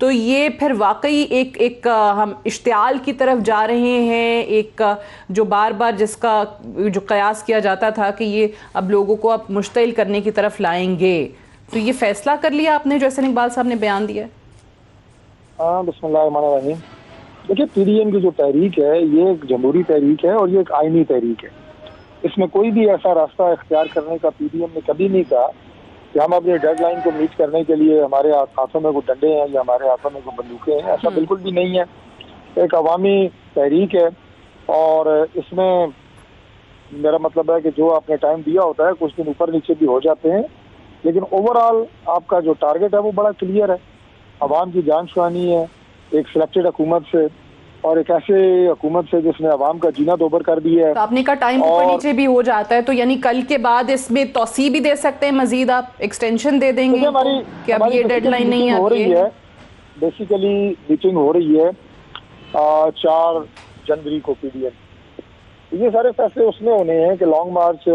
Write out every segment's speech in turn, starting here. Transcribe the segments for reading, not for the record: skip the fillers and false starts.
تو یہ پھر واقعی ایک ہم اشتعال کی طرف جا رہے ہیں، ایک جو بار بار جس کا جو قیاس کیا جاتا تھا کہ یہ اب لوگوں کو اب مشتعل کرنے کی طرف لائیں گے، تو یہ فیصلہ کر لیا آپ نے جو احسن اقبال صاحب نے بیان دیا ہے؟ بسم اللہ الرحمن الرحیم. دیکھیے پی ڈی ایم کی جو تحریک ہے یہ ایک جمہوری تحریک ہے اور یہ ایک آئینی تحریک ہے. اس میں کوئی بھی ایسا راستہ اختیار کرنے کا پی ڈی ایم نے کبھی نہیں کہا کہ ہم اپنے ڈیڈ لائن کو میٹ کرنے کے لیے ہمارے ہاتھوں میں کوئی ڈنڈے ہیں یا ہمارے ہاتھوں میں کوئی بندوقیں ہیں. ایسا بالکل بھی نہیں ہے. ایک عوامی تحریک ہے اور اس میں میرا مطلب ہے کہ جو آپ نے ٹائم دیا ہوتا ہے کچھ دن اوپر نیچے بھی ہو جاتے ہیں، لیکن اوور آل آپ کا جو ٹارگیٹ ہے وہ بڑا کلیئر ہے. عوام کی جان چھوانی ہے ایک سلیکٹڈ حکومت سے اور ایک ایسے حکومت سے جس نے عوام کا جینا دوبر کر دیا ہے. تو آپ نے کہا ٹائم اوپر نیچے بھی ہو جاتا ہے، تو یعنی کل کے بعد اس میں توسیع بھی دے سکتے ہیں، مزید آپ ایکسٹینشن دے دیں گے کہ اب یہ ڈیڈ لائن نہیں ہو رہی ہے. بیسیکلی میٹنگ ہو رہی ہے 4 جنوری کو پی ڈی ایم. یہ سارے فیصلے اس میں ہونے ہیں کہ لانگ مارچ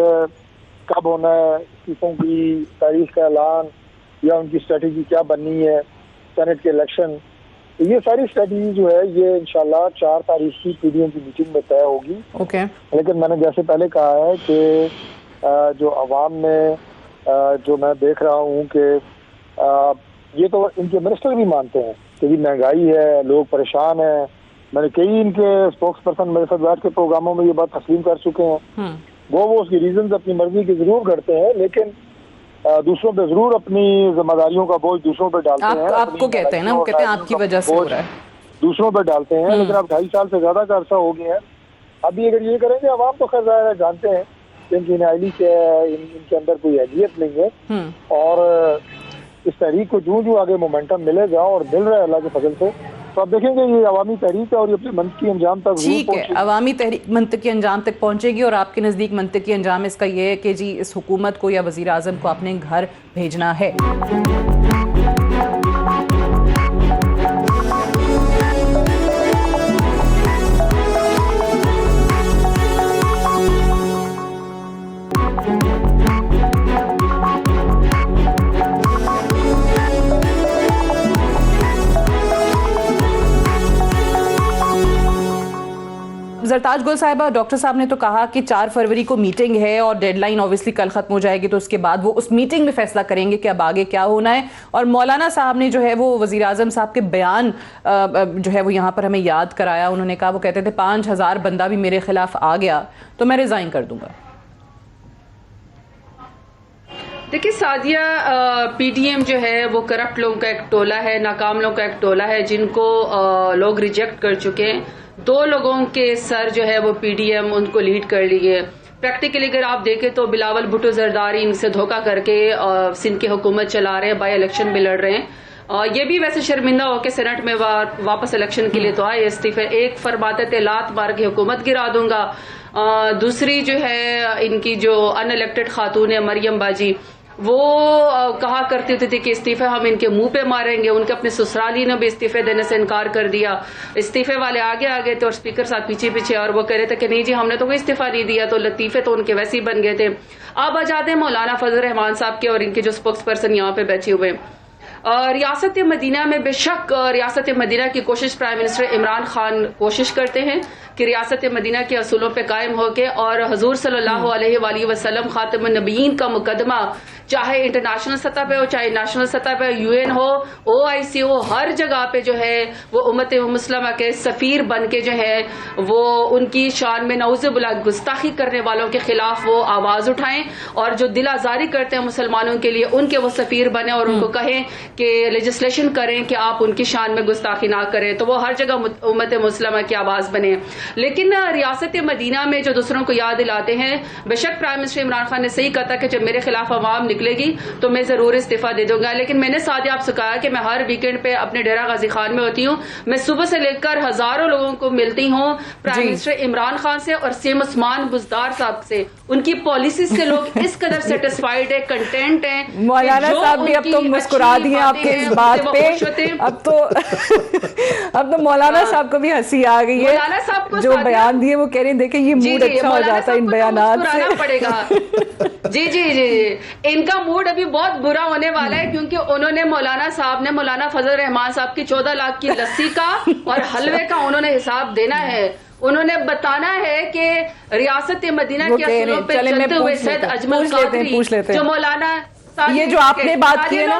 کب ہونا ہے، استعفوں کی تاریخ کا اعلان یا ان کی اسٹریٹجی کیا بننی ہے، سینٹ کے الیکشن. یہ ساری اسٹریٹجی جو ہے یہ انشاءاللہ 4 تاریخ کی پی ڈی ایم کی میٹنگ میں طے ہوگی. لیکن میں نے جیسے پہلے کہا ہے کہ جو عوام میں جو میں دیکھ رہا ہوں کہ یہ تو ان کے منسٹر بھی مانتے ہیں کہ یہ مہنگائی ہے، لوگ پریشان ہیں. میں نے کئی ان کے اسپوکس پرسن میرے ساتھ بیٹھ کے پروگراموں میں یہ بات تسلیم کر چکے ہیں. وہ اس کی ریزنز اپنی مرضی کی ضرور کرتے ہیں لیکن دوسروں پہ ضرور اپنی ذمہ داریوں کا بوجھ دوسروں پہ ڈالتے ہیں. آپ کو کہتے ہیں نا، وہ کہتے ہیں آپ کی وجہ سے ہو رہا ہے، دوسروں پہ ڈالتے ہیں. لیکن اب 2.5 سال سے زیادہ کا عرصہ ہو گیا ہے. ابھی اگر یہ کریں گے عوام تو خیر ظاہر ہے جانتے ہیں کہ ان کی نااہلی کیا ہے، ان کے اندر کوئی اہلیت نہیں ہے. اور اس تحریک کو جو آگے مومنٹم ملے گا اور مل رہا ہے اللہ کے فضل سے، تو آپ دیکھیں گے یہ عوامی تحریک ہے اور یہ اپنے منطقی انجام تک ٹھیک ہے. عوامی تحریک منطقی انجام تک پہنچے گی اور آپ کے نزدیک منطقی انجام اس کا یہ ہے کہ جی اس حکومت کو یا وزیر اعظم کو اپنے گھر بھیجنا ہے. زرتاج گل صاحبہ، ڈاکٹر صاحب نے تو کہا کہ 4 فروری کو میٹنگ ہے اور ڈیڈ لائن اوبیسلی کل ختم ہو جائے گی، تو اس کے بعد وہ اس میٹنگ میں فیصلہ کریں گے کہ اب آگے کیا ہونا ہے. اور مولانا صاحب نے جو ہے وہ وزیر اعظم صاحب کے بیان جو ہے وہ یہاں پر ہمیں یاد کرایا. انہوں نے کہا، وہ کہتے تھے 5000 بندہ بھی میرے خلاف آ گیا تو میں ریزائن کر دوں گا. دیکھیے سعدیہ، پی ڈی ایم جو ہے وہ کرپٹ لوگوں کا ایک ٹولہ ہے، ناکام لوگوں کا ایک ٹولہ ہے جن کو لوگ ریجیکٹ کر چکے ہیں. 2 لوگوں کے سر جو ہے وہ پی ڈی ایم ان کو لیڈ کر لیے. پریکٹیکلی اگر آپ دیکھیں تو بلاول بھٹو زرداری ان سے دھوکہ کر کے سندھ کی حکومت چلا رہے ہیں، بائی الیکشن میں لڑ رہے ہیں. یہ بھی ویسے شرمندہ ہو کے سینٹ میں واپس الیکشن کے لیے تو آئے استعفے. ایک فرماتے تھے لات مار کے حکومت گرا دوں گا، دوسری جو ہے ان کی جو ان الیکٹڈ خاتون ہے مریم باجی، وہ کہا کرتی تھی کہ استعفے ہم ان کے منہ پہ ماریں گے. ان کے اپنے سسرالی نے بھی استعفے دینے سے انکار کر دیا. استعفے والے آگے تھے اور اسپیکر صاحب پیچھے اور وہ کہہ رہے تھے کہ نہیں جی ہم نے تو کوئی استعفا نہیں دیا. تو لطیفے تو ان کے ویسے ہی بن گئے تھے. اب آ جاتے ہیں مولانا فضل الرحمان صاحب کے اور ان کے جو اسپوکس پرسن یہاں پہ بیٹھے ہوئے. ریاست مدینہ میں بے شک ریاست مدینہ کی کوشش پرائم منسٹر عمران خان کوشش کرتے ہیں کہ ریاست مدینہ کے اصولوں پہ قائم ہو کے اور حضور صلی اللہ علیہ وآلہ وسلم خاتم النبیین کا مقدمہ چاہے انٹرنیشنل سطح پہ ہو چاہے نیشنل سطح پہ یو این ہو OIC ہو، ہر جگہ پہ جو ہے وہ امت مسلمہ کے سفیر بن کے جو ہے وہ ان کی شان میں نعوذ باللہ گستاخی کرنے والوں کے خلاف وہ آواز اٹھائیں اور جو دل آزاری کرتے ہیں مسلمانوں کے لیے ان کے وہ سفیر بنے اور ان کو کہیں کہ لیجسلیشن کریں کہ آپ ان کی شان میں گستاخی نہ کریں. تو وہ ہر جگہ امت مسلمہ کی آواز بنے. لیکن ریاست مدینہ میں جو دوسروں کو یاد دلاتے ہیں، بے شک پرائم منسٹر عمران خان نے صحیح کہا تھا کہ جب میرے خلاف عوام نکلے گی تو میں ضرور استعفیٰ دے دوں گا. لیکن میں نے ساتھ آپ سے کہا کہ میں ہر ویکینڈ پہ اپنے ڈیرہ غازی خان میں ہوتی ہوں. میں صبح سے لے کر ہزاروں لوگوں کو ملتی ہوں، پرائم منسٹر عمران خان سے اور سیم عثمان بزدار صاحب سے. ان کی پالیسیز سے لوگ اس قدر سیٹسفائیڈ ہے، کنٹینٹ ہیں. مولانا صاحب بھی اب تو مسکرا دی ہیں آپ کے اس بات پہ. اب تو مولانا صاحب کو بھی ہنسی آ گئی ہے. جو بیان دیے وہ کہہ رہے ہیں دیکھیں یہ موڈ اچھا ہو جاتا ہے ان بیانات سے. پڑے گا جی جی جی جی ان کا موڈ ابھی بہت برا ہونے والا ہے کیونکہ انہوں نے مولانا صاحب نے مولانا فضل الرحمان صاحب کی 14 لاکھ کی لسی کا اور حلوے کا انہوں نے حساب دینا ہے. انہوں نے بتانا ہے کہ ریاست مدینہ کے اصولوں پہ چلتے ہوئے سید اجمل قادری جو مولانا یہ جو آپ نے بات کی ہے نا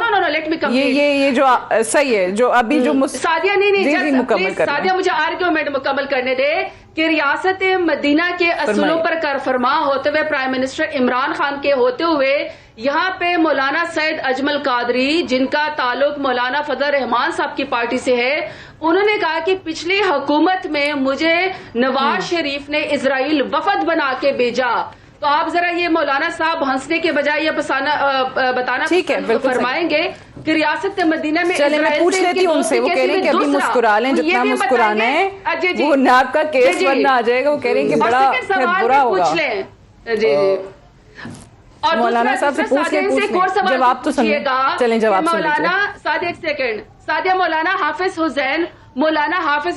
یہ جو صحیح ہے جو ابھی جو سعدیہ نہیں سعدیہ مجھے آرگیومنٹ مکمل کرنے دے کہ ریاست مدینہ کے اصولوں پر کار فرما ہوتے ہوئے پرائم منسٹر عمران خان کے ہوتے ہوئے یہاں پہ مولانا سید اجمل قادری جن کا تعلق مولانا فضل الرحمان صاحب کی پارٹی سے ہے انہوں نے کہا کہ پچھلی حکومت میں مجھے نواز شریف نے اسرائیل وفد بنا کے بھیجا. تو آپ ذرا یہ مولانا صاحب ہنسنے کے بجائے یہ بتانا فرمائیں گے کہ ریاست مدینہ میں چلے میں پوچھ لیتی ہوں ان سے. وہ کہہ رہے ہیں کہ ابھی مسکرا لیں جتنا مسکرانا ہے وہ ناب کا کیس بننا آ جائے گا. وہ کہہ رہے ہیں کہ بڑا برا ہوگا. اور مولانا صاحب سے پوچھ لیں جواب تو سنیے گا. چلیں جواب مولانا سعدیہ ایک سیکنڈ سعدیہ مولانا حافظ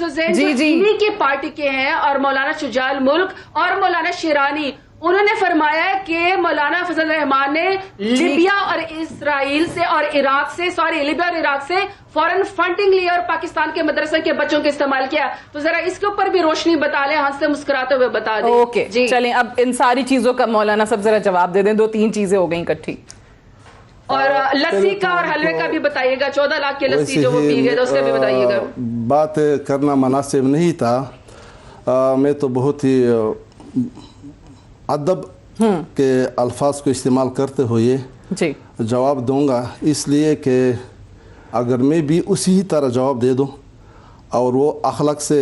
حسین انہی کی پارٹی کے ہیں اور مولانا شجاع الملک اور مولانا شیرانی انہوں نے فرمایا کہ مولانا فضل الرحمان نے لیبیا اور اسرائیل سے اور عراق سے لیبیا اور عراق سے فورن فنڈنگ لی اور پاکستان کے مدرسے کے بچوں کو استعمال کیا. تو ذرا اس کے اوپر بھی روشنی بتا لیں ہنستے مسکراتے ہوئے بتا دیں. اوکے چلیں اب ان ساری چیزوں کا مولانا صاحب ذرا جواب دے دیں. 2-3 چیزیں ہو گئیں اکٹھی. اور لسی کا اور حلوے کا بھی بتائیے گا. 14 لاکھ کی لسی جو وہ پی گئے اس کا بھی بتائیے گا. بات کرنا مناسب نہیں تھا. میں تو بہت ہی ادب کے الفاظ کو استعمال کرتے ہوئے جواب دوں گا اس لیے کہ اگر میں بھی اسی طرح جواب دے دوں اور وہ اخلاق سے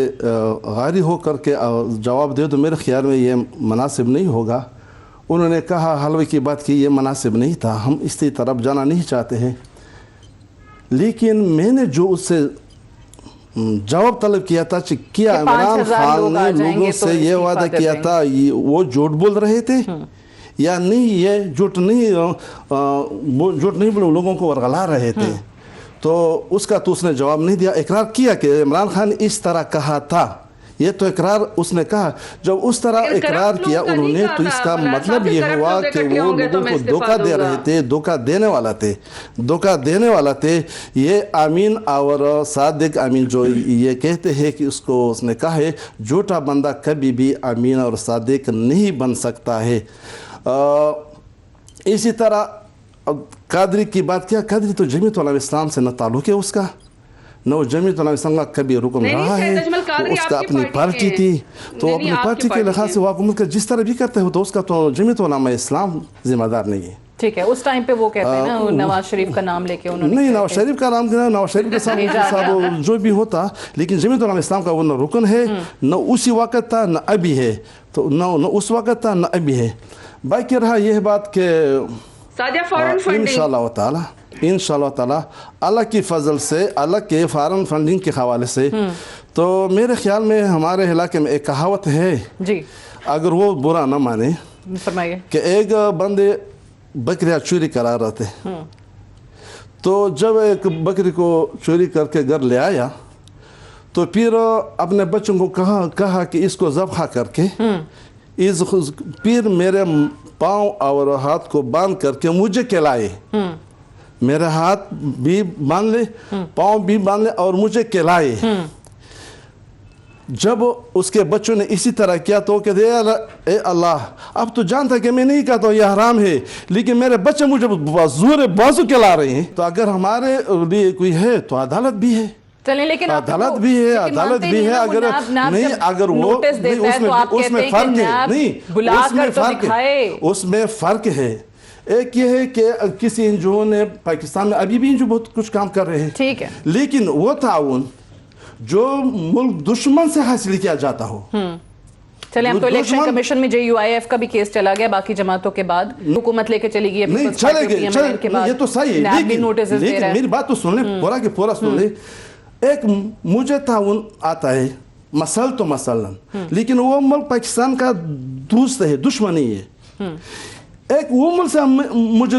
غاری ہو کر کے جواب دے دوں میرے خیال میں یہ مناسب نہیں ہوگا. انہوں نے کہا حلوے کی بات کی یہ مناسب نہیں تھا. ہم اس کی طرف جانا نہیں چاہتے ہیں لیکن میں نے جو اس سے جواب طلب کیا تھا کیا عمران خان نے لوگوں سے یہ وعدہ کیا تھا وہ جھوٹ بول رہے تھے یا نہیں یہ جھوٹ نہیں لوگوں کو ورغلا رہے تھے. تو اس کا تو اس نے جواب نہیں دیا. اقرار کیا کہ عمران خان اس طرح کہا تھا. یہ تو اقرار اس نے کہا. جب اس طرح اقرار کیا انہوں نے تو اس کا مطلب یہ ہوا کہ وہ لوگوں کو دھوکہ دے رہے تھے دھوکہ دینے والا تھے. یہ امین اور صادق امین جو یہ کہتے ہیں کہ اس نے کہا ہے جھوٹا بندہ کبھی بھی امین اور صادق نہیں بن سکتا ہے. اسی طرح قادری کی بات کیا. قادری تو جمعیت علماء اسلام سے نہ تعلق ہے اس کا نہ وہ جمعیت علماء اسلام کا کبھی رکن رہا ہے. اس کا اپنی پارٹی تھی تو اپنی پارٹی کے لحاظ سے وہ حکومت کا جس طرح بھی کرتے ہو تو اس کا تو جمعیت علماء اسلام ذمہ دار نہیں ہے. ٹھیک ہے. اس ٹائم پہ وہ کہتے ہیں نا نواز شریف کا نام لے کے انہوں نے نہیں نواز شریف کا نام نواز شریف کے صاحب جو بھی ہوتا لیکن جمعیت علماء اسلام کا وہ نہ رکن ہے نہ اسی وقت تھا نہ ابھی ہے. تو نہ اس وقت تھا نہ ابھی ہے. باقی رہا یہ بات کہ انشاءاللہ تعالی اللہ کی فضل سے اللہ کے فارن فنڈنگ کے حوالے سے تو میرے خیال میں ہمارے علاقے میں ایک کہاوت ہے اگر وہ برا نہ مانے کہ ایک بندے بکریاں چوری کرا رہے تھے تو جب ایک بکری کو چوری کر کے گھر لے آیا تو پھر اپنے بچوں کو کہا کہ اس کو ذبح کر کے پھر میرے پاؤں اور ہاتھ کو باندھ کر کے مجھے کھلائے. میرے ہاتھ بھی باندھ لے پاؤں بھی باندھ لے اور مجھے کھلائے. جب اس کے بچوں نے اسی طرح کیا تو کہ اے اللہ اب تو جانتا کہ میں نہیں کہتا یہ حرام ہے لیکن میرے بچے مجھے زور بازو کھلا رہے ہیں. تو اگر ہمارے لیے کوئی ہے تو عدالت بھی ہے. لیکن عدالت بھی ہے اگر نہیں اگر وہ اس میں فرق ہے نہیں اس میں فرق ہے. ایک یہ ہے کہ کسی انجو نے پاکستان میں ابھی بھی انجو بہت کچھ کام کر رہے ہیں ٹھیک ہے لیکن وہ تعاون جو ملک دشمن سے حاصل کیا جاتا ہو. چلیں ہم تو الیکشن کمیشن میں JUIF کا بھی کیس چلا گیا باقی جماعتوں کے بعد حکومت لے کے چلی گئی. نہیں چلے گئے یہ تو صحیح ہے لیکن میری بات تو سن لیں پورا کہ پورا سن لیں. ایک مجھے تعاون آتا ہے مثلاً لیکن وہ ملک پاکستان کا دوست ہے دشمن نہیں ہے. ایک وہ ملک سے مجھے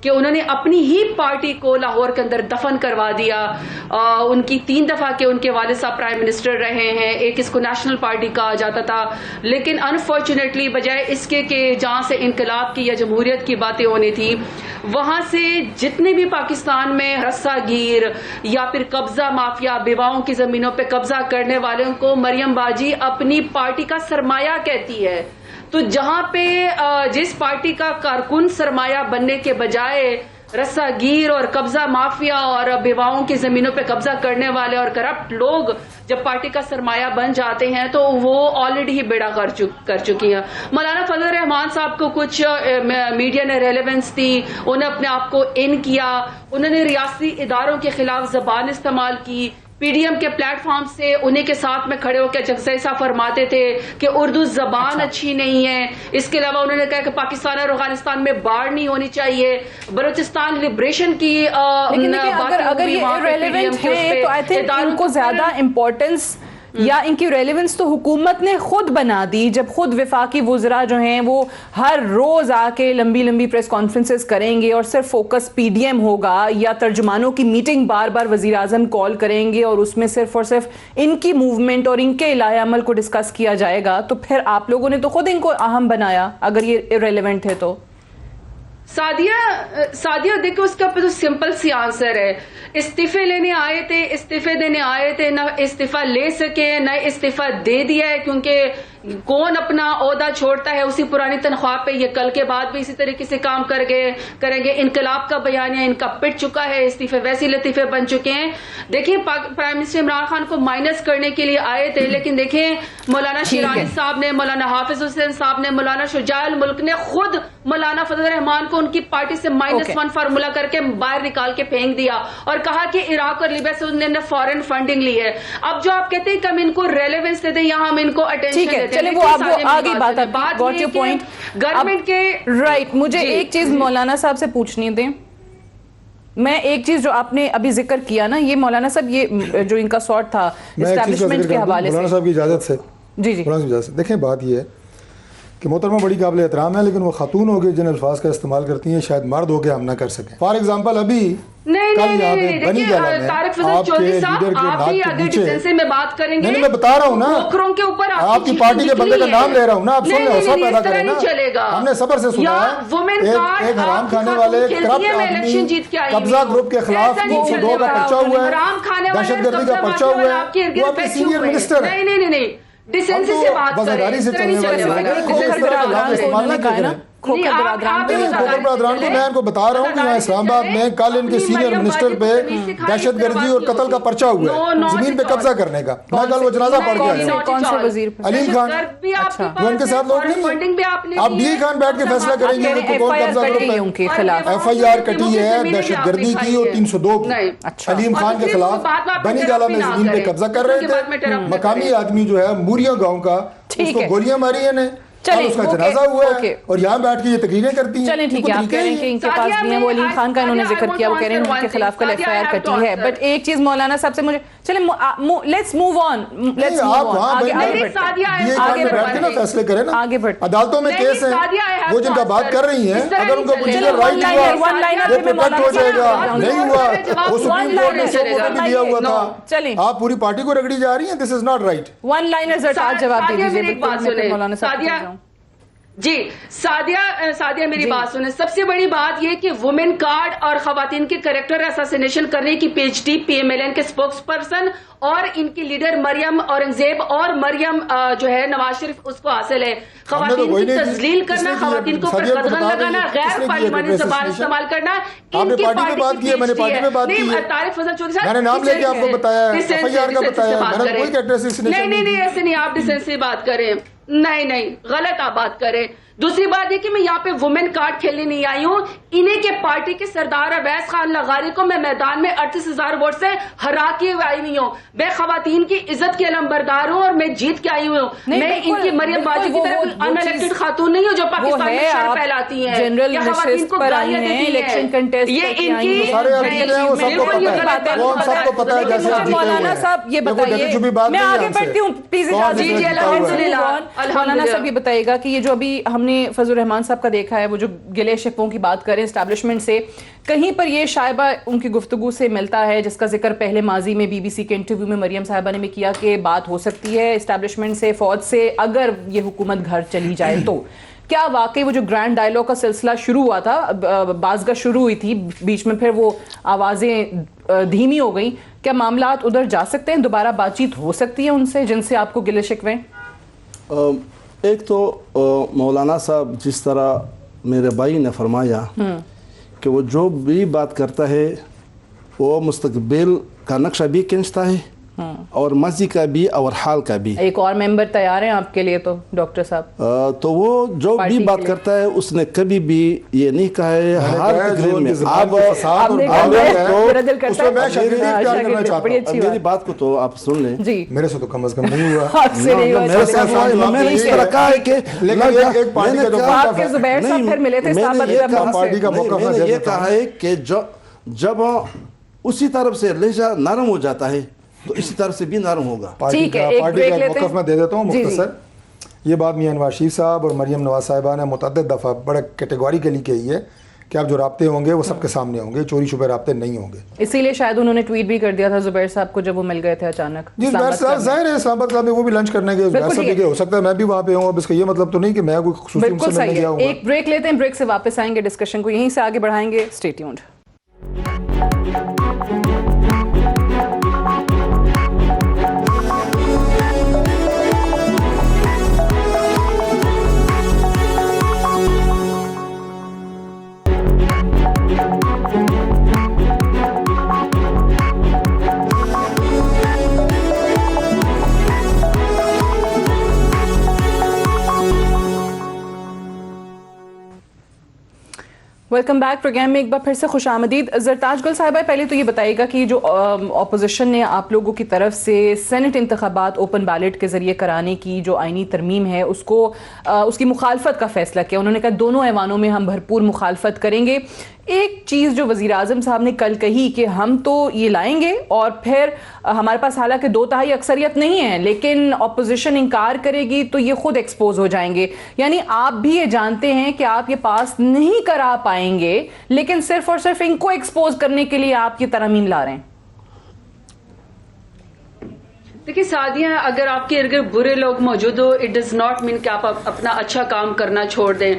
کہ انہوں نے اپنی ہی پارٹی کو لاہور کے اندر دفن کروا دیا. ان کی 3 دفعہ کے ان کے والد صاحب پرائم منسٹر رہے ہیں, ایک اس کو نیشنل پارٹی کہا جاتا تھا, لیکن انفارچونیٹلی بجائے اس کے کہ جہاں سے انقلاب کی یا جمہوریت کی باتیں ہونی تھی, وہاں سے جتنے بھی پاکستان میں رسا گیر یا پھر قبضہ مافیا, بیواؤں کی زمینوں پہ قبضہ کرنے والوں کو مریم باجی اپنی پارٹی کا سرمایہ کہتی ہے. تو جہاں پہ جس پارٹی کا کارکن سرمایہ بننے کے بجائے رسا گیر اور قبضہ مافیا اور بیواؤں کی زمینوں پہ قبضہ کرنے والے اور کرپٹ لوگ جب پارٹی کا سرمایہ بن جاتے ہیں تو وہ آلریڈی ہی بیڑا کر چکی ہیں. مولانا فضل الرحمان صاحب کو کچھ میڈیا نے ریلیونس دی, انہیں اپنے آپ کو ان کیا, انہوں نے ریاستی اداروں کے خلاف زبان استعمال کی. پی ڈی ایم کے پلیٹ فارم سے انہیں کے ساتھ میں کھڑے ہو کے جگزئی صاحب فرماتے تھے کہ اردو زبان اچھی نہیں ہے. اس کے علاوہ انہوں نے کہا کہ پاکستان اور افغانستان میں باڑ نہیں ہونی چاہیے. بلوچستان لبریشن کی اگر یہ ریلیونٹ ہے تو آئی تھنک ان کو زیادہ امپورٹنس یا ان کی ریلیونس تو حکومت نے خود بنا دی, جب خود وفاقی وزراء جو ہیں وہ ہر روز آ کے لمبی لمبی پریس کانفرنسز کریں گے اور صرف فوکس پی ڈی ایم ہوگا, یا ترجمانوں کی میٹنگ بار بار وزیر اعظم کال کریں گے اور اس میں صرف اور صرف ان کی موومنٹ اور ان کے الہ عمل کو ڈسکس کیا جائے گا, تو پھر آپ لوگوں نے تو خود ان کو اہم بنایا اگر یہ ریلیونٹ ہے تو. سعدیہ دیکھو, اس کا تو سمپل سی آنسر ہے. استعفے لینے آئے تھے, استعفے دینے آئے تھے, نہ استعفا لے سکے نہ استعفا دے دیا ہے, کیونکہ کون اپنا عہدہ چھوڑتا ہے اسی پرانی تنخواہ پہ. یہ کل کے بعد بھی اسی طریقے سے کام کریں گے. انقلاب کا بیانیہ ان کا پٹ چکا ہے, استعفے ویسے لطیفے بن چکے ہیں. دیکھیں پرائم منسٹر عمران خان کو مائنس کرنے کے لیے آئے تھے, لیکن دیکھیں مولانا شیرانی صاحب نے, مولانا حافظ حسین صاحب نے, مولانا شجاع الملک نے خود مولانا فضل الرحمان کو ان کی پارٹی سے -1 فارمولا کر کے باہر نکال کے پھینک دیا اور کہا کہ عراق اور لیبیا سے انہوں نے فارن فنڈنگ لی ہے. اب جو آپ کہتے ہیں کہ ہم ان کو ریلیونس دیتے ہیں یا ہم ان کو اٹینشن دیتے, چلے وہ آگے بات گاٹ یور پوائنٹ. گورنمنٹ کے رائٹ, مجھے ایک چیز مولانا صاحب سے پوچھنی دیں. میں ایک چیز جو آپ نے ابھی ذکر کیا نا, یہ مولانا صاحب یہ جو ان کا سارٹ تھا اسٹیبلشمنٹ کے حوالے سے, مولانا صاحب کی اجازت سے, جی مولانا صاحب کی اجازت سے, دیکھیں بات یہ ہے کہ محترمہ بڑی قابل احترام ہے, لیکن وہ خاتون ہو کے جن الفاظ کا استعمال کرتی ہیں شاید مرد ہو کے ہم نہ کر سکیں. فار ایگزامپل ابھی طارق فضل چودھری صاحب آپ بھی اگر ڈیسنسی میں بات کریں گے, میں بتا رہا ہوں نا, نوکروں کے اوپر آپ کی پارٹی کے بندے کا نام لے رہا ہوں نا, آپ سن حوصلہ پیدا کریں نا. ہم نے صبر سے سنا ہے ایک حرام کھانے والے کرپٹ آدمی قبضہ گروپ کے خلاف 302 کا پرچہ ہوا ہے, دہشت گردی کا پرچہ ہوا ہے, وہ آپ کے سینئر منسٹر ہیں. نہیں ڈیسنسی سے بات وزیرداری سے چلنے والے کھوکھر برادران کو میں ان کو بتا رہا ہوں کہ یہاں اسلام آباد میں کل ان کے سینئر منسٹر پہ دہشت گردی اور قتل کا پرچہ ہوا ہے زمین پہ قبضہ کرنے کا. میں کل وہ جنازہ پڑھ کے آیا ہوں. علیم خان وہ ان کے ساتھ لوگ نہیں ہیں. آپ ڈی خان بیٹھ کے فیصلہ کریں گے کہ کون قبضہ گروپ ہے. ایف آئی آر کٹی ہے دہشت گردی کی اور 302 کی علیم خان کے خلاف. بنی گالہ میں زمین پہ قبضہ کر رہے تھے, مقامی آدمی جو ہے موریہ گاؤں کا, اس کو گولیاں ماری ہیں, اس کا جنازہ ہوا ہے اور یہاں بیٹھ کے یہ تقریریں کرتی ہیں. چلیں ٹھیک ہے, آپ کہہ رہے ہیں کہ ان کے پاس بھی ہیں, وہ علیم خان کا انہوں نے ذکر کیا, وہ کہہ رہے ہیں ان کے خلاف کل ایف آئی آر کٹی ہے. بٹ ایک چیز مولانا صاحب سے مجھے, چلیں لیٹس موو آن, فیصلے کریں نا. عدالتوں میں کیس ہیں, وہ جن کا بات کر رہی ہیں, اگر ان کا پولیٹیکل رائٹ ہوا وہ پروٹیکٹ ہو جائے گا, نہیں ہوا وہ سپریم کورٹ نے سو کوٹر بھی دیا ہوا تھا. آپ پوری پارٹی کو رگڑی جا رہی ہیں, this is not right. One liner جواب دے دیجیے مولانا صاحب. جی سعدیہ میری بات سنیں. سب سے بڑی بات یہ کہ وومن کارڈ اور خواتین کے کریکٹر اساسینیشن کرنے کی P H D P M L N کے اسپوکس پرسن اور ان کی لیڈر مریم اورنگزیب اور مریم جو ہے نواز شریف اس کو حاصل ہے. خواتین کی تذلیل کرنا, خواتین کو قدغن لگانا, غیر پارلیمانی زبان استعمال کرنا, ان کی پارٹی کی نہیں. طارق فضل چودھری صاحب میں نے نام لے کے آپ کو بتایا, ایف آئی آر کا بتایا, میں نے کوئی کریکٹر نہیں ایسے نہیں, آپ ڈیسنسی بات کریں. نہیں غلط آپ بات کریں. دوسری بات یہ کہ میں یہاں پہ وومن کارڈ کھیلنے نہیں آئی ہوں. انہیں کے پارٹی کے سردار اویس خان لغاری کو میں میدان میں 38,000 ووٹ سے ہرا کے آئی ہوئی ہوں. میں خواتین کی عزت کی علمبردار ہوں اور میں جیت کے آئی ہوئی ہوں. میں ان کی مریم باجی کی طرح ان الیکٹڈ خاتون نہیں ہوں جو پاکستان میں شر پھیلاتی ہیں یا خواتین کو گالیاں دیتی ہیں. یہ ان کی مولانا صاحب یہ بتائیے, میں آگے بڑھتی ہوں پلیز. مولانا صاحب یہ بتائیے گا کہ یہ جو ابھی ہم نے نے فضل الرحمان صاحب کا دیکھا ہے, وہ جو گلے شکووں کی بات کریں اسٹیبلشمنٹ سے, کہیں پر یہ شائبہ ان کی گفتگو سے ملتا ہے جس کا ذکر پہلے ماضی میں بی بی سی کے انٹرویو میں مریم صاحبہ نے بھی کیا کہ بات ہو سکتی ہے اسٹیبلشمنٹ سے, فوج سے, اگر یہ حکومت گھر چلی جائے تو. کیا واقعی وہ جو گرینڈ ڈائلاگ کا سلسلہ شروع ہوا تھا, بازگاہ شروع ہوئی تھی, بیچ میں پھر وہ آوازیں دھیمی ہو گئیں, کیا معاملات ادھر جا سکتے ہیں, دوبارہ بات چیت ہو سکتی ہے ان سے جن سے آپ کو گلے شکوے؟ ایک تو مولانا صاحب جس طرح میرے بھائی نے فرمایا کہ وہ جو بھی بات کرتا ہے وہ مستقبل کا نقشہ بھی کھینچتا ہے اور ماضی کا بھی اور حال کا بھی. ایک اور ممبر تیار ہیں آپ کے لیے تو ڈاکٹر صاحب, تو وہ جو بھی بات کرتا ہے اس نے کبھی بھی یہ نہیں کہا ہے ہر تقریر میں میری بات کو تو آپ سن لیں. جی میرے سے تو کم از کم نہیں ہوا, میں نے اس طرح کہا ہے کہ میں نے یہ کہا ہے کہ جب اسی طرف سے لہجہ نرم ہو جاتا ہے تو اسی طرح سے بھی نرم ہوگا. پارٹی کا موقف میں دے دیتا ہوں مختصر. یہ بات میاں نواز شریف صاحب اور مریم نواز صاحبہ نے متعدد دفعہ بڑے کیٹیگوریکلی کہی ہے کہ اب جو رابطے ہوں گے وہ سب کے سامنے ہوں گے, چوری چھپے رابطے نہیں ہوں گے. اسی لیے شاید انہوں نے ٹویٹ بھی کر دیا تھا زبیر صاحب کو جب وہ مل گئے تھے اچانک. جی زبیر صاحب ظاہر ہے اسلام آباد میں وہ بھی لنچ کرنے گئے, ہو سکتا ہے میں بھی وہاں پہ ہوں. اب اس کا یہ مطلب تو نہیں کہ میں کوئی خصوصی ان سے ملنے گیا ہوں. ایک بریک لیتے ہیں, بریک سے واپس آئیں گے, ڈسکشن کو یہیں سے آگے بڑھائیں گے. Stay tuned. Welcome back. Programme میں ایک بار پھر سے خوش آمدید. زرتاج گل صاحبہ, پہلے تو یہ بتائیے گا کہ جو اپوزیشن نے آپ لوگوں کی طرف سے سینٹ انتخابات اوپن بیلٹ کے ذریعے کرانے کی جو آئینی ترمیم ہے اس کی مخالفت کا فیصلہ کیا. انہوں نے کہا دونوں ایوانوں میں ہم بھرپور مخالفت کریں گے. ایک چیز جو وزیر اعظم صاحب نے کل کہی کہ ہم تو یہ لائیں گے اور پھر ہمارے پاس حالانکہ 2/3 اکثریت نہیں ہے لیکن اپوزیشن انکار کرے گی تو یہ خود ایکسپوز ہو جائیں گے. یعنی آپ بھی یہ جانتے ہیں کہ آپ یہ پاس نہیں کرا پائیں گے لیکن صرف اور صرف ان کو ایکسپوز کرنے کے لیے آپ کی ترمیم لا رہے ہیں. دیکھیے سعدیہ, اگر آپ کے ارد گرد برے لوگ موجود ہو اٹ ڈز ناٹ مین کہ آپ اپنا اچھا کام کرنا چھوڑ دیں.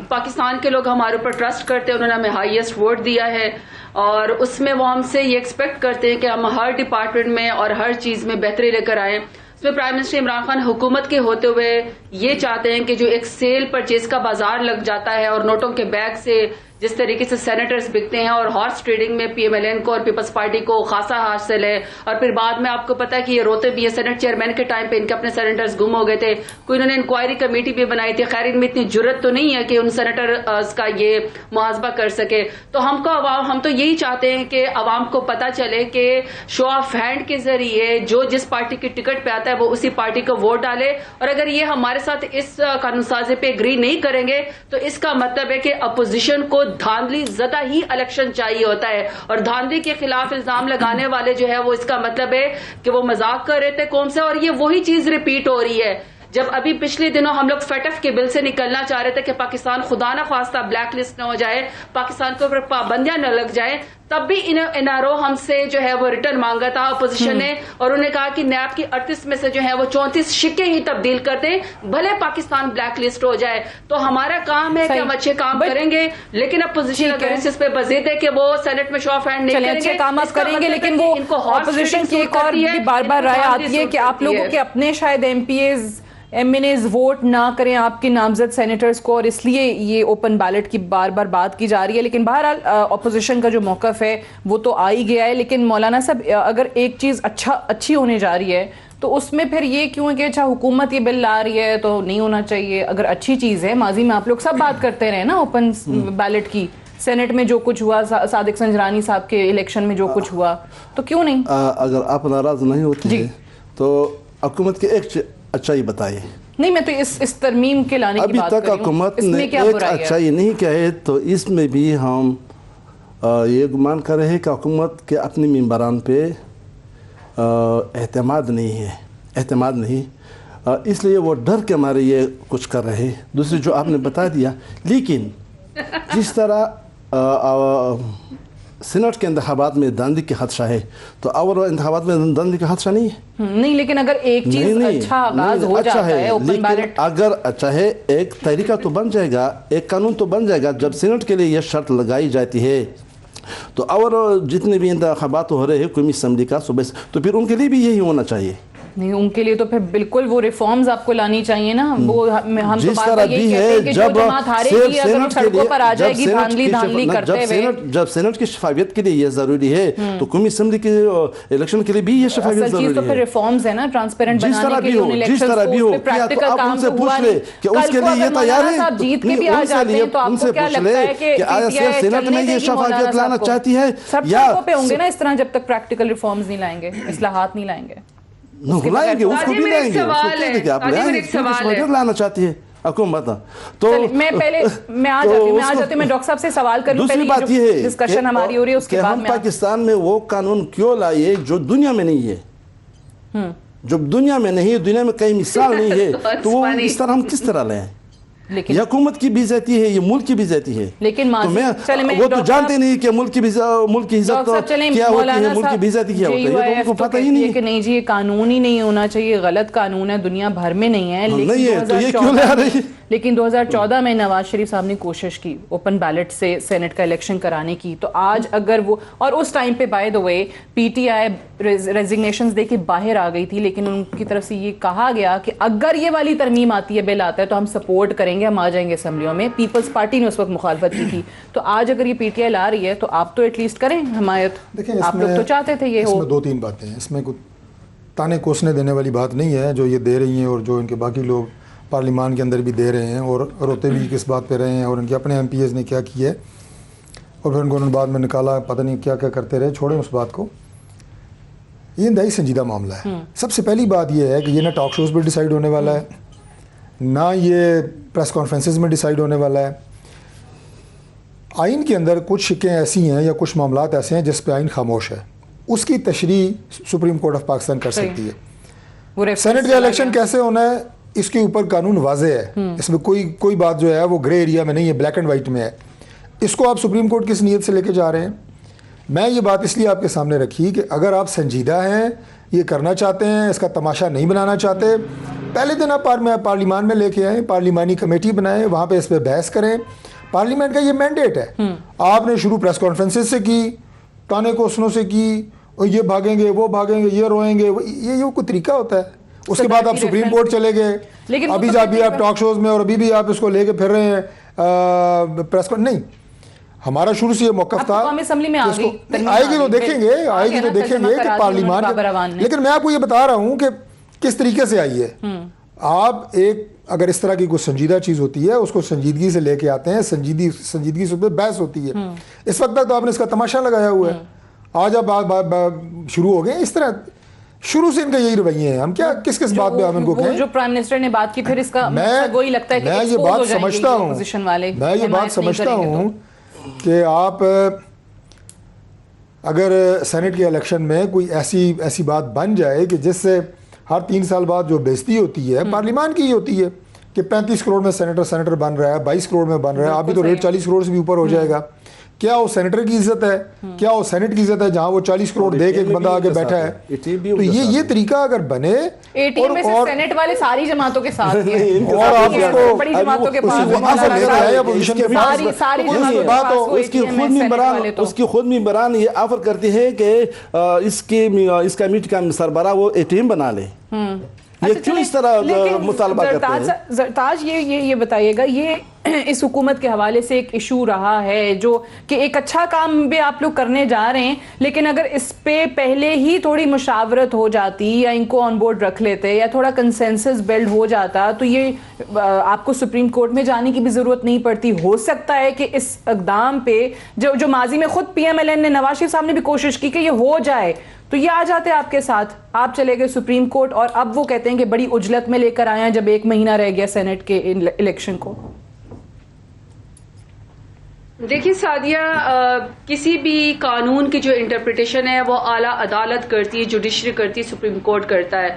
پاکستان کے لوگ ہمارے اوپر ٹرسٹ کرتے ہیں, انہوں نے ہمیں ہائیسٹ ووٹ دیا ہے اور اس میں وہ ہم سے یہ ایکسپیکٹ کرتے ہیں کہ ہم ہر ڈپارٹمنٹ میں اور ہر چیز میں بہتری لے کر آئیں. اس میں پرائم منسٹر عمران خان حکومت کے ہوتے ہوئے یہ چاہتے ہیں کہ جو ایک سیل پرچیز کا بازار لگ جاتا ہے اور نوٹوں کے بیگ سے جس طریقے سے سینیٹرز بکتے ہیں اور ہارس ٹریڈنگ میں پی ایم ایل این کو اور پیپلز پارٹی کو خاصا حاصل ہے, اور پھر بعد میں آپ کو پتا ہے کہ یہ روتے بھی ہے. سینٹ چیئرمین کے ٹائم پہ ان کے اپنے سینیٹرز گم ہو گئے تھے, کوئی انہوں نے انکوائری کمیٹی بھی بنائی تھی. خیر ان میں اتنی جرت تو نہیں ہے کہ ان سینیٹرز کا یہ محاسبہ کر سکے. تو ہم تو یہی چاہتے ہیں کہ عوام کو پتا چلے کہ شو آف ہینڈ کے ذریعے جو جس پارٹی کی ٹکٹ پہ آتا ہے وہ اسی پارٹی کو ووٹ ڈالے, اور اگر یہ ہمارے ساتھ اس قانون سازی پہ اگری نہیں کریں گے تو اس کا مطلب ہے کہ اپوزیشن کو دھاندلی ہی الیکشن چاہیے ہوتا ہے, اور دھاندلی کے خلاف الزام لگانے والے جو ہے وہ اس کا مطلب ہے کہ وہ مذاق کر رہے تھے قوم سے. اور یہ وہی چیز ریپیٹ ہو رہی ہے جب ابھی پچھلے دنوں ہم لوگ فیٹف کے بل سے نکلنا چاہ رہے تھے کہ پاکستان خدا نہ خواستہ بلیک لسٹ نہ ہو جائے, پاکستان کے اوپر پابندیاں نہ لگ جائیں, تب بھی این آر او ہم سے جو ہے وہ ریٹرن مانگا تھا اپوزیشن نے, اور انہوں نے کہا کہ نیب کی 38 میں سے جو ہے وہ 34 شکے ہی تبدیل کر دیں بھلے پاکستان بلیک لسٹ ہو جائے. تو ہمارا کام ہے کہ ہم اچھے کام کریں گے, لیکن اپوزیشن اگر اس پہ بزید ہے کہ وہ سینٹ میں شو آف ہینڈ نہیں کریں گے, اچھے کام آپ کریں گے, لیکن وہ اپوزیشن کی ایک اور بار بار رائے آتی ہے کہ آپ لوگوں کے اپنے شاید ایم این ایز ووٹ نہ کریں آپ کے نامزد سینیٹرز کو, اور اس لیے یہ اوپن بیلٹ کی بار بار بات کی جا رہی ہے. لیکن بہرحال اپوزیشن کا جو موقف ہے وہ تو آ ہی گیا ہے. لیکن مولانا صاحب اگر ایک چیز اچھی ہونے جا رہی ہے تو اس میں پھر یہ کیوں ہے کہ اچھا حکومت یہ بل لا رہی ہے تو نہیں ہونا چاہیے. اگر اچھی چیز ہے, ماضی میں آپ لوگ سب بات کرتے رہے نا اوپن بیلٹ کی, سینٹ میں جو کچھ ہوا, صادق سنجرانی صاحب کے الیکشن میں جو کچھ ہوا, تو کیوں نہیں؟ اگر آپ ناراض نہیں ہوتے تو حکومت کی ایک اچھائی بتائیے. نہیں, میں تو اس ترمیم کے لانے کی بات کر رہی ہوں. ابھی تک حکومت نے ایک اچھائی نہیں کہے تو اس میں بھی ہم یہ گمان کر رہے ہیں کہ حکومت کے اپنے ممبران پہ اعتماد نہیں. اس لیے وہ ڈر کے مارے یہ کچھ کر رہے ہیں. دوسری جو آپ نے بتا دیا, لیکن جس طرح سینٹ کے انتخابات میں دھاندلی کا خدشہ ہے تو اور انتخابات میں دھاندلی کا خدشہ نہیں ہے. نہیں, لیکن اگر ایک چیز اچھا آغاز ہو جاتا ہے اوپن بیلٹ, اگر اچھا ہے ایک طریقہ تو بن جائے گا, ایک قانون تو بن جائے گا. جب سینٹ کے لیے یہ شرط لگائی جاتی ہے تو اور جتنے بھی انتخابات ہو رہے ہیں قومی اسمبلی کا صوبے سے, تو پھر ان کے لیے بھی یہی ہونا چاہیے. نہیں, ان کے لیے تو پھر بالکل وہ ریفارمز آپ کو لانی چاہیے نا. وہ ہم تو جس بات طرح یہی بھی کہتے ہے ہیں کہ جو جب جماعت ہارے گی اگر وہ سڑکوں پر آ جائے گی دھاندلی کرتے ہوئے, جب سینٹ کی شفافیت کے لیے یہ ضروری ہے تو قومی اسمبلی کے الیکشن کے لیے بھی یہ شفافیت اصل چیز تو ضروری پھر ہے. ریفارمز ہے نا, ٹرانسپیرنٹ بنانے کے لیے ان جس طرح بھی ہو, پریکٹیکل آپ کام ان سے تو پوچھ ہوا لے نہیں. کہ اس کے لیے یہ تیار ہے. صاحب جیت کے بھی آ جاتے ہیں تو آپ کو کیا لگتا ہے کہ آیا سینٹ میں یہ شفافیت لانا چاہتی ہے یا سڑکوں پہ ہوں گے نا اس طرح جب تک پریکٹیکل ریفارمز نہیں لائیں گے, اصلاحات نہیں لائیں گے. لائیں گے, اس کو بھی لائیں گے, اس کو آپ لائیں لانا چاہتی ہے حکومت. تو میں پہلے میں آ جاتی ہوں, میں ڈاکٹر صاحب سے سوال کروں. دوسری بات یہ ہے ڈسکشن ہماری ہو رہی ہے اس کے بعد ہم پاکستان میں وہ قانون کیوں لائے جو دنیا میں نہیں ہے, جو دنیا میں نہیں ہے, دنیا میں کئی مثال نہیں ہے, تو وہ اس طرح ہم کس طرح لائیں. یہ حکومت کی بھی ذاتی ہے, یہ ملک کی بھی ذاتی ہے. لیکن وہ تو جانتے نہیں کہ ملک کی عزت کیا ہوتی ہے, ملک کی بھی ذاتی کیا ہوتی ہے, یہ تو ان کو پتہ ہی نہیں کہ نہیں جی یہ قانون ہی نہیں ہونا چاہیے, غلط قانون ہے, دنیا بھر میں نہیں ہے. نہیں ہے تو یہ کیوں لے آ رہی ہے. لیکن 2014 میں نواز شریف صاحب نے کوشش کی اوپن بیلٹ سے سینٹ کا الیکشن کرانے کی, تو آج اگر وہ, اور اس ٹائم پہ by the way P T I resignations دے کے باہر آ گئی تھی, لیکن ان کی طرف سے یہ کہا گیا کہ اگر یہ والی ترمیم آتی ہے, بل آتا ہے تو ہم سپورٹ کریں گے, ہم آ جائیں گے اسمبلیوں میں. پیپلز پارٹی نے اس وقت مخالفت کی تھی. تو آج اگر یہ پی ٹی آئی لا رہی ہے تو آپ تو ایٹ لیسٹ کریں حمایت. آپ لوگ تو چاہتے تھے یہ ہو. اس میں 2-3 باتیں ہیں, اس میں کوئی تانے کوسنے دینے والی بات نہیں ہے جو یہ دے رہی ہیں اور جو ان کے باقی لوگ پارلیمان کے اندر بھی دے رہے ہیں اور روتے بھی کس بات پہ رہے ہیں, اور ان کے اپنے ایم پی ایز نے کیا کیا ہے اور پھر ان کو انہوں نے بعد میں نکالا, پتہ نہیں کیا کیا کرتے رہے. چھوڑیں اس بات کو, یہ انتہائی سنجیدہ معاملہ ہے. سب سے پہلی بات یہ ہے کہ یہ نہ ٹاک شوز پہ ڈیسائیڈ ہونے والا ہے, نہ یہ پریس کانفرنسز میں ڈیسائیڈ ہونے والا ہے. آئین کے اندر کچھ شکیں ایسی ہیں یا کچھ معاملات ایسے ہیں جس پہ آئین خاموش ہے, اس کی تشریح سپریم کورٹ آف پاکستان کر سکتی ہے. سینٹ کا الیکشن کیسے ہونا ہے اس کے اوپر قانون واضح ہے, اس میں کوئی بات جو ہے وہ گرے ایریا میں نہیں ہے, بلیک اینڈ وائٹ میں ہے. اس کو آپ سپریم کورٹ کس نیت سے لے کے جا رہے ہیں؟ میں یہ بات اس لیے آپ کے سامنے رکھی کہ اگر آپ سنجیدہ ہیں, یہ کرنا چاہتے ہیں, اس کا تماشا نہیں بنانا چاہتے, پہلے دن آپ پارلیمان میں لے کے آئیں, پارلیمانی کمیٹی بنائیں, وہاں پہ اس پہ بحث کریں. پارلیمنٹ کا یہ مینڈیٹ ہے. آپ نے شروع پریس کانفرنسز سے کی, تانے کوسنوں سے کی, یہ بھاگیں گے, وہ بھاگیں گے, یہ روئیں گے, یہ کوئی طریقہ ہوتا ہے؟ اس کے بعد آپ سپریم کورٹ چلے گئے, ابھی آپ ٹاک شوز میں اور ابھی بھی آپ اس کو لے کے پھر رہے ہیں پریس کانفرنس. نہیں, ہمارا شروع سے یہ موقف تھا, آئے گی تو دیکھیں گے, کہ پارلیمان, لیکن میں آپ کو یہ بتا رہا ہوں کہ کس طریقے سے آئی ہے. آپ اگر اس طرح کی کوئی سنجیدہ چیز ہوتی ہے اس کو سنجیدگی سے لے کے آتے ہیں, سنجیدگی سے بحث ہوتی ہے. اس وقت تک تو آپ نے اس کا تماشا لگایا ہوا ہے, آج آپ شروع ہو گئے اس طرح. شروع سے ان کا یہی رویے ہیں, ہم کیا کس بات پہ ہم ان کو کہیں. جو پرائم منسٹر نے بات کی پھر اس کا وہی لگتا ہے کہ میں یہ بات سمجھتا ہوں کہ آپ اگر سینٹ کے الیکشن میں کوئی ایسی بات بن جائے کہ جس سے ہر 3 سال بعد جو بےزتی ہوتی ہے پارلیمان کی ہی ہوتی ہے کہ 35 کروڑ میں سینیٹر بن رہا ہے, 22 کروڑ میں بن رہا ہے, ابھی تو ریٹ 40 کروڑ سے بھی اوپر ہو جائے گا. کیا وہ سینیٹر کی عزت ہے, کیا وہ سینٹ کی عزت ہے جہاں وہ 40 کروڑ دے کے ایک بندہ آگے بیٹھا ہے؟ تو یہ طریقہ اگر بنے, اور سینٹ والے ساری جماعتوں کے ساتھ ہیں, اور آپ اس کو بڑی جماعتوں کے پاس اس کی خود ممبران یہ آفر کرتی ہے کہ اس کمیٹی کا سربراہ وہ اے ٹی ایم بنا لے. یہ کیوں اس طرح مطالبہ کرتے ہیں؟ زرتاج یہ بتائیے گا, یہ اس حکومت کے حوالے سے ایک ایشو رہا ہے جو کہ ایک اچھا کام بھی آپ لوگ کرنے جا رہے ہیں, لیکن اگر اس پہ پہلے ہی تھوڑی مشاورت ہو جاتی یا ان کو آن بورڈ رکھ لیتے یا تھوڑا کنسنسس بلڈ ہو جاتا تو یہ آپ کو سپریم کورٹ میں جانے کی بھی ضرورت نہیں پڑتی. ہو سکتا ہے کہ اس اقدام پہ جو ماضی میں خود پی ایم ایل این نے, نواز شریف صاحب نے بھی کوشش کی کہ یہ ہو جائے, تو یہ آ جاتے آپ کے ساتھ, آپ چلے گئے سپریم کورٹ اور اب وہ کہتے ہیں کہ بڑی عجلت میں لے کر آئے ہیں جب 1 مہینہ رہ گیا سینٹ کے الیکشن کو. دیکھیے سعدیہ, کسی بھی قانون کی جو انٹرپریٹیشن ہے وہ اعلیٰ عدالت کرتی ہے, جوڈیشری کرتی ہے, سپریم کورٹ کرتا ہے.